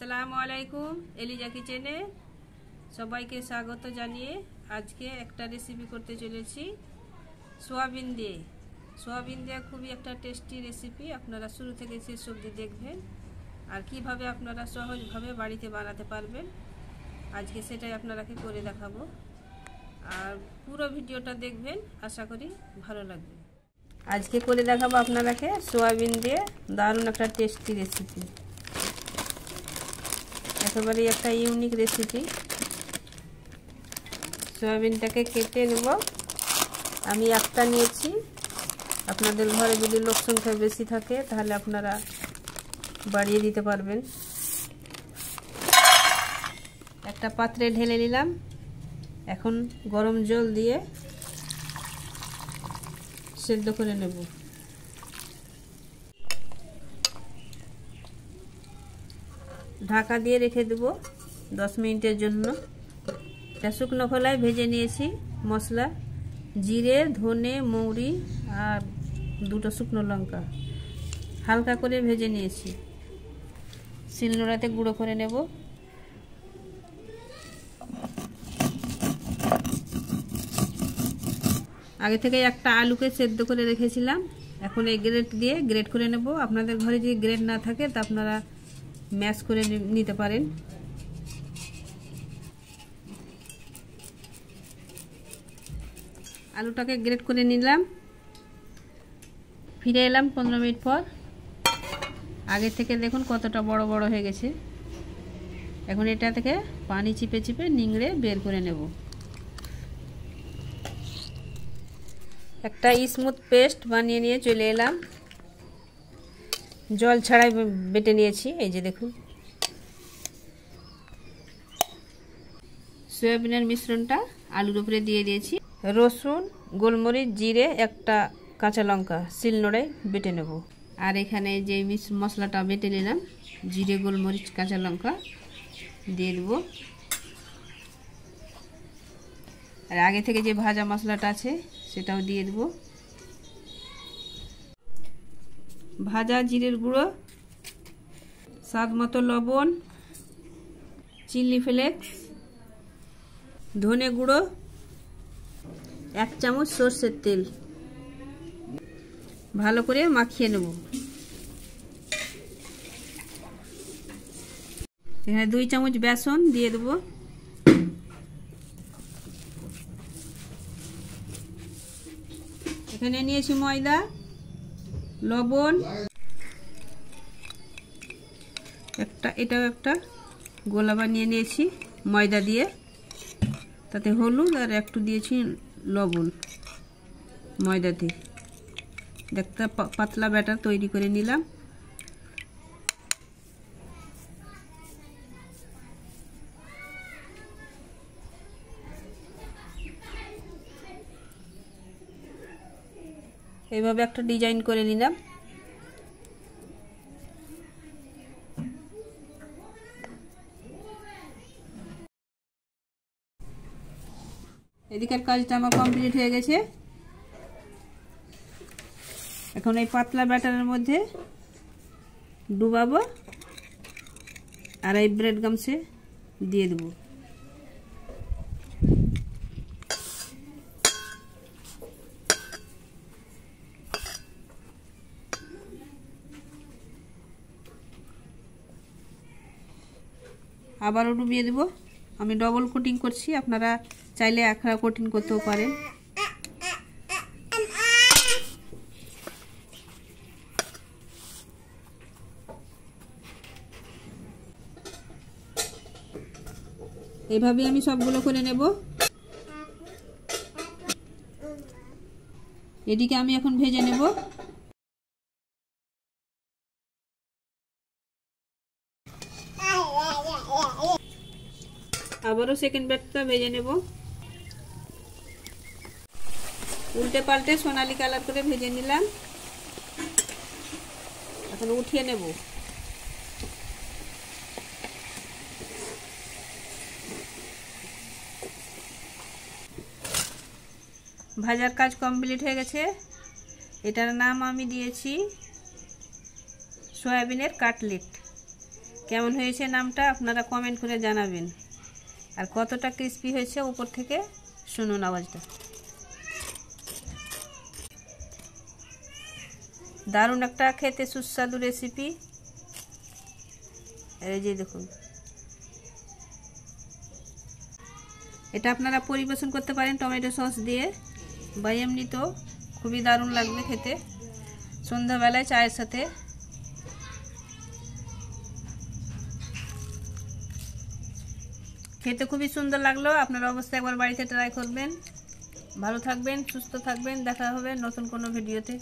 আসসালামু আলাইকুম। এলিজা কিচেনে সবাইকে স্বাগত জানিয়ে আজকে একটা রেসিপি করতে চলেছি সোয়াবিন দিয়ে। সোয়াবিন দিয়ে খুবই একটা টেস্টি রেসিপি। আপনারা শুরু থেকে শেষ অবধি দেখবেন আর কিভাবে আপনারা সহজভাবে বাড়িতে বানাতে পারবেন আজকে সেটাই আপনারাকে করে দেখাবো। আর পুরো ভিডিওটা দেখবেন, আশা করি ভালো লাগবে। আজকে করে দেখাবো আপনারাকে সোয়াবিন দিয়ে দারুণ একটা টেস্টি রেসিপি, একেবারে একটা ইউনিক রেসিপি। সয়াবিনটাকে কেটে নেব। আমি একটা নিয়েছি, আপনাদের ঘরে যদি লোক সংখ্যা বেশি থাকে তাহলে আপনারা বাড়িয়ে দিতে পারবেন। একটা পাত্রে ঢেলে নিলাম। এখন গরম জল দিয়ে সেদ্ধ করে নেব। ঢাকা দিয়ে রেখে দেব 10 মিনিটের জন্য। এটা শুকনো খোলায় ভেজে নিয়েছি মশলা, জিরে, ধনে, মৌরি আর 2টো শুকনো লঙ্কা হালকা করে ভেজে নিয়েছি। শিলনোড়াতে গুঁড়ো করে নেব। আগে থেকে একটা আলুকে সেদ্ধ করে রেখেছিলাম, এখন এই গ্রেট দিয়ে গ্রেট করে নেব। আপনাদের ঘরে যদি গ্রেট না থাকে তা আপনারা ম্যাশ করে নিতে পারেন। আলুটাকে গ্রেট করে নিলাম। ফিরে এলাম 15 মিনিট পর। আগে থেকে দেখুন কতটা বড় বড় হয়ে গেছে। এখন এটা থেকে পানি চিপে চিপে নিংড়ে বের করে নেব। একটা স্মুথ পেস্ট বানিয়ে নিয়ে চলে এলাম। জল ছাড়াই বেটে নিয়েছি, এই যে দেখুন। সয়াবিনের মিশ্রণটা আলুর উপরে দিয়ে দিয়েছি। রসুন, গোলমরিচ, জিরে, একটা কাঁচা লঙ্কা শিলনোড়ায় বেটে নেব। আর এখানে যে মশলাটা বেটে নিলাম, জিরে, গোলমরিচ, কাঁচা লঙ্কা দিয়ে দেব। আর আগে থেকে যে ভাজা মশলাটা আছে সেটাও দিয়ে দেব। ভাজা জিরের গুঁড়ো, স্বাদ মতো লবণ, চিলি ফ্লেক্স, ধনে গুঁড়ো, 1 চামচ সরষের তেল ভালো করে মাখিয়ে নেব। এখানে 2 চামচ বেসন দিয়ে দেব। এখানে নিয়েছি ময়দা, লবণ, এটাও একটা গোলা বানিয়ে নিয়েছি ময়দা দিয়ে, তাতে হলুদ আর একটু দিয়েছি লবণ ময়দাতে। একটা পাতলা ব্যাটার তৈরি করে নিলাম। এইভাবে একটা ডিজাইন করে নিলাম। এদিকের কাজটা আমার কমপ্লিট হয়ে গেছে। এখন এই পাতলা ব্যাটারের মধ্যে ডুবাবো আর এই ব্রেড গামসে দিয়ে দেব। আবারও ডুবিয়ে দেব। আমি ডবল কোটিং করছি, আপনারা চাইলে একরা কোটিং করতেও পারেন। এভাবে আমি সবগুলো করে নেব। এদিকে আমি এখন ভেজে নেব। আবারও সেকেন্ড ব্যাচটা ভেজে নেব। উল্টে পাল্টে সোনালি কালার করে ভেজে নিলাম। এখন উঠিয়ে নেব। ভাজার কাজ কমপ্লিট হয়ে গেছে। এটার নাম আমি দিয়েছি সয়াবিনের কাটলেট। কেমন হয়েছে নামটা আপনারা কমেন্ট করে জানাবেন। আর কতটা ক্রিস্পি হয়েছে উপর থেকে শুনুন আওয়াজটা। দারুণ একটা খেতে সুস্বাদু রেসিপি। এই যে দেখুন, এটা আপনারা পরিবেশন করতে পারেন টমেটো সস দিয়ে, বা এমনিতেও খুবই দারুণ লাগবে খেতে সন্ধ্যাবেলায় চায়ের সাথে। খেতে খুবই সুন্দর লাগলো। আপনারা অবশ্যই একবার বাড়িতে ট্রাই করবেন। ভালো থাকবেন, সুস্থ থাকবেন। দেখা হবে নতুন কোনো ভিডিওতে।